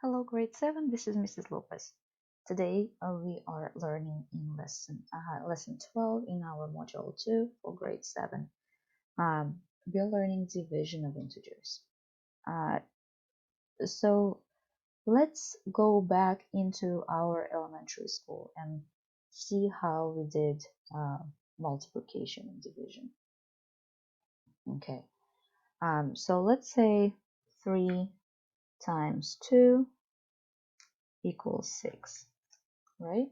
Hello, grade 7. This is Mrs. Lopez. Today we are learning in lesson 12 in our module 2 for grade 7. We are learning division of integers. So let's go back into our elementary school and see how we did multiplication and division. Okay. So let's say 3 times 2 equals 6. Right?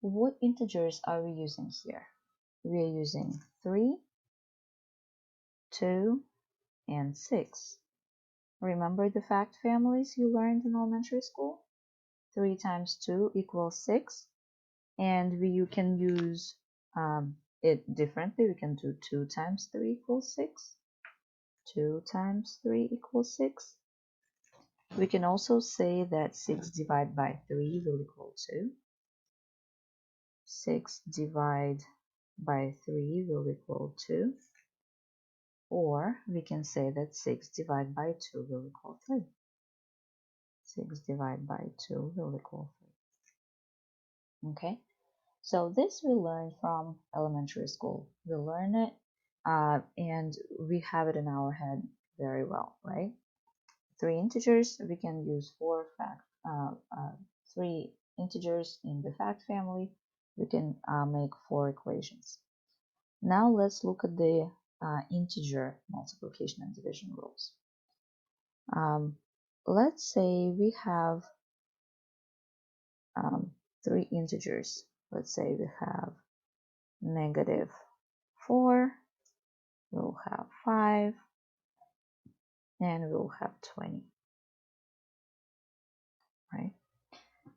What integers are we using here? We are using 3, 2, and 6. Remember the fact families you learned in elementary school? 3 times 2 equals 6. And you can use it differently. We can do 2 times 3 equals 6. 2 times 3 equals 6. We can also say that 6 divided by 3 will equal 2. 6 divided by 3 will equal 2. Or we can say that 6 divided by 2 will equal 3. 6 divided by 2 will equal 3. Okay, so this we learned from elementary school. We learn it and we have it in our head very well, right? 3 integers, we can use 3 integers in the fact family. We can make 4 equations. Now let's look at the integer multiplication and division rules. Let's say we have 3 integers. Let's say we have -4, we'll have 5, and we'll have 20, right?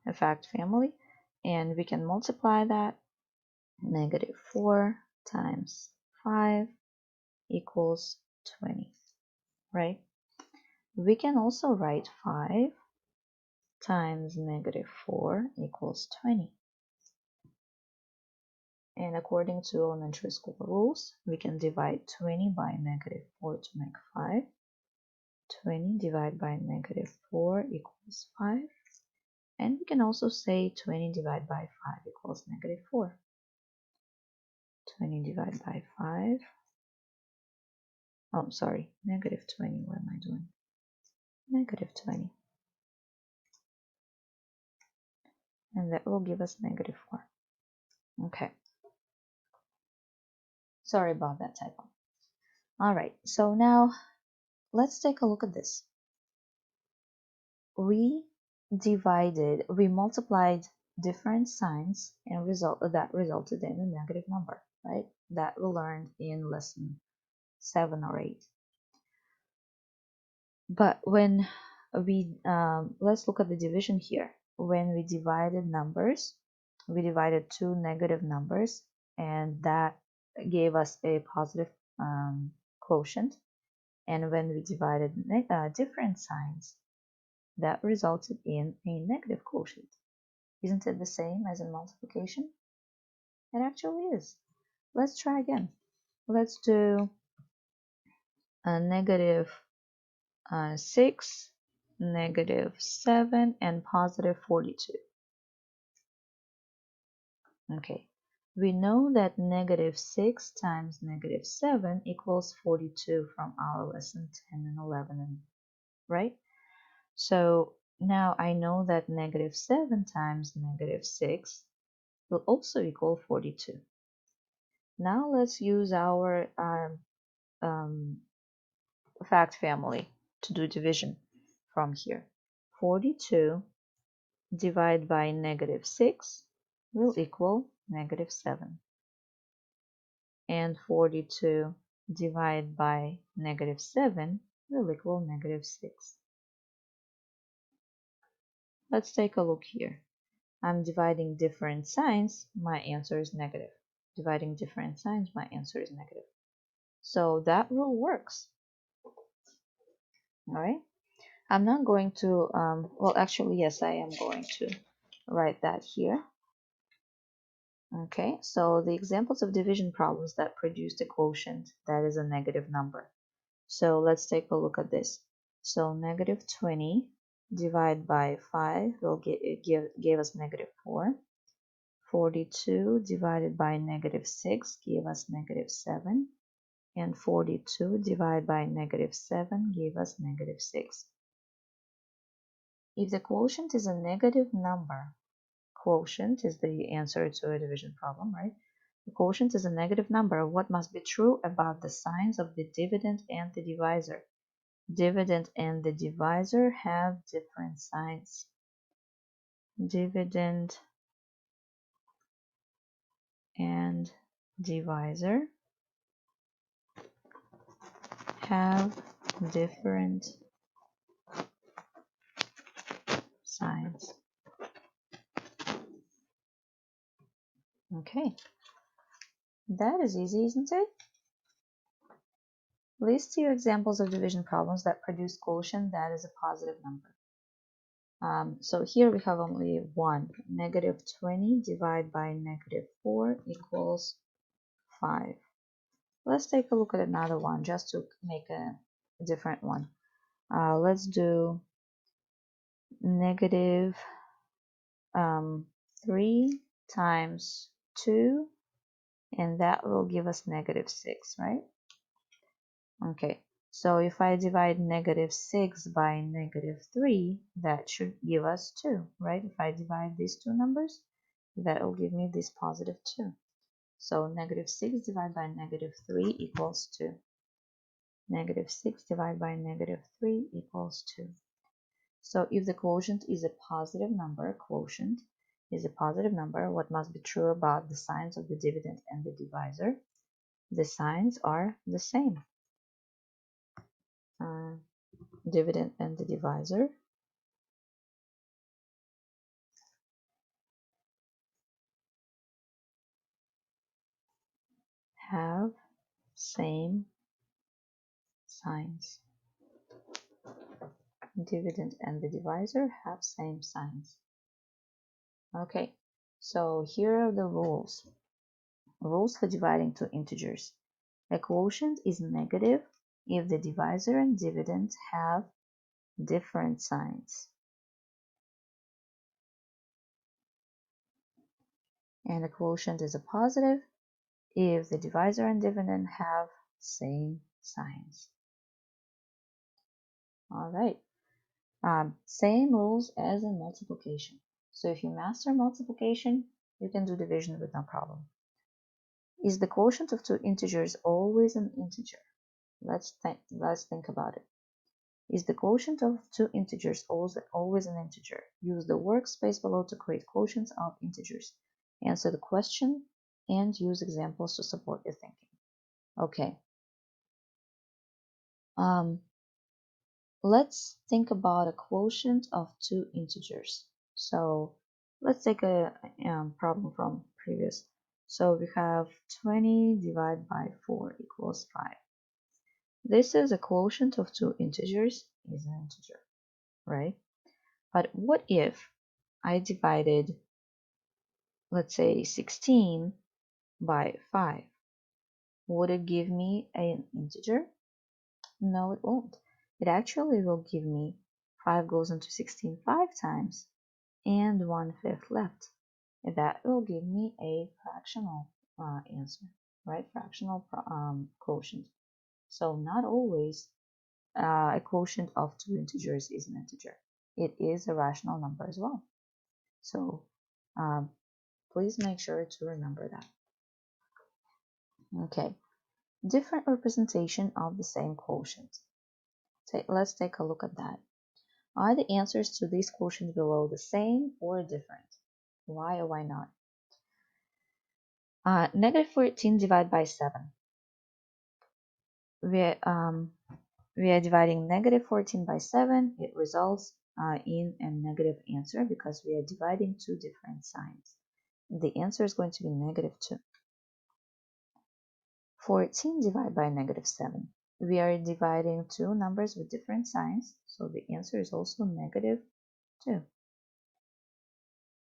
A fact family, and we can multiply that. -4 times 5 equals 20, right? We can also write 5 times -4 equals 20. And according to elementary school rules, we can divide 20 by -4 to make 5. 20 divided by -4 equals 5. And we can also say 20 divided by 5 equals -4. 20 divided by 5. Oh, sorry, -20. What am I doing? -20. And that will give us -4. Okay. Sorry about that typo. All right, so now let's take a look at this. We multiplied different signs and that resulted in a negative number, right? That we learned in lesson 7 or 8. But when let's look at the division here. When we divided numbers, we divided 2 negative numbers, and that gave us a positive quotient. And when we divided different signs, that resulted in a negative quotient. Isn't it the same as in multiplication? It actually is. Let's try again. Let's do a -6, -7, and +42. Okay, we know that -6 times -7 equals 42 from our lesson 10 and 11, right? So now I know that -7 times -6 will also equal 42. Now let's use our fact family to do division from here. 42 divided by -6 will equal -7. And 42 divided by -7 will equal -6. Let's take a look here. I'm dividing different signs, my answer is negative. Dividing different signs, my answer is negative. So that rule works. All right. I'm not going to, well, actually, yes, I am going to write that here. Okay, so the examples of division problems that produced a quotient that is a negative number. So let's take a look at this. So -20 divided by 5 will give us -4. 42 divided by -6 gave us -7. And 42 divided by -7 gave us -6. If the quotient is a negative number, quotient is the answer to a division problem, right? The quotient is a negative number. What must be true about the signs of the dividend and the divisor? Dividend and the divisor have different signs. Dividend and divisor have different signs. Okay, that is easy, isn't it? List two examples of division problems that produce quotient that is a positive number. So here we have only one. -20 divided by -4 equals 5. Let's take a look at another one just to make a different one. Let's do negative 3 times 2, and that will give us -6, right? Okay, so if I divide -6 by -3, that should give us 2, right? If I divide these two numbers, that will give me this +2. So -6 divided by -3 equals 2. -6 divided by -3 equals 2. So if the quotient is a positive number, what must be true about the signs of the dividend and the divisor? The signs are the same. Dividend and the divisor have same signs. Dividend and the divisor have same signs. Okay, so here are the rules. Rules for dividing two integers. A quotient is negative if the divisor and dividend have different signs. And a quotient is a positive if the divisor and dividend have same signs. All right. Same rules as in multiplication. So if you master multiplication, you can do division with no problem. Is the quotient of two integers always an integer? Let's think about it. Is the quotient of two integers always an integer? Use the workspace below to create quotients of integers. Answer the question and use examples to support your thinking. Okay. Let's think about a quotient of two integers. So let's take a problem from previous. So we have 20 divided by 4 equals 5. This is a quotient of two integers, is an integer, right? But what if I divided, let's say, 16 by 5? Would it give me an integer? No, it won't. It actually will give me 5 goes into 16 5 times and 1/5 left. And that will give me a fractional answer, right? Fractional quotient. So not always a quotient of two integers is an integer. It is a rational number as well. So please make sure to remember that. Okay, different representation of the same quotient. Let's take a look at that. Are the answers to these quotients below the same or different? Why or why not? -14 divided by 7. We are dividing -14 by 7. It results in a negative answer because we are dividing two different signs. The answer is going to be -2. 14 divided by -7. We are dividing two numbers with different signs, so the answer is also -2.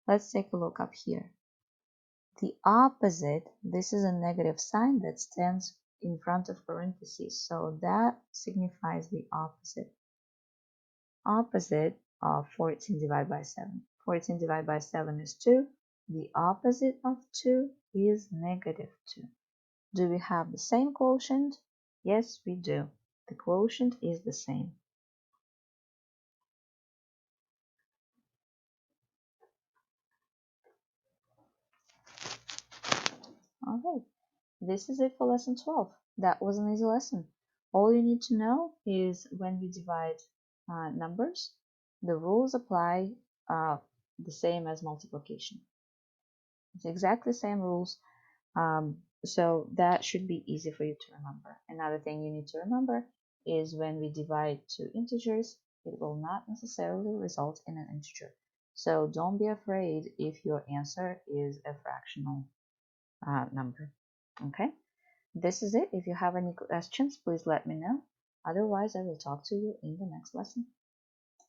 Let's take a look up here. The opposite, this is a negative sign that stands in front of parentheses, so that signifies the opposite. Opposite of 14 divided by 7. 14 divided by 7 is 2. The opposite of 2 is negative 2. Do we have the same quotient? Yes, we do. The quotient is the same. All right, this is it for lesson 12. That was an easy lesson. All you need to know is when we divide numbers, the rules apply the same as multiplication. It's exactly the same rules, so that should be easy for you to remember. Another thing you need to remember is when we divide two integers, it will not necessarily result in an integer. So don't be afraid if your answer is a fractional number. Okay, this is it. If you have any questions, please let me know. Otherwise, I will talk to you in the next lesson.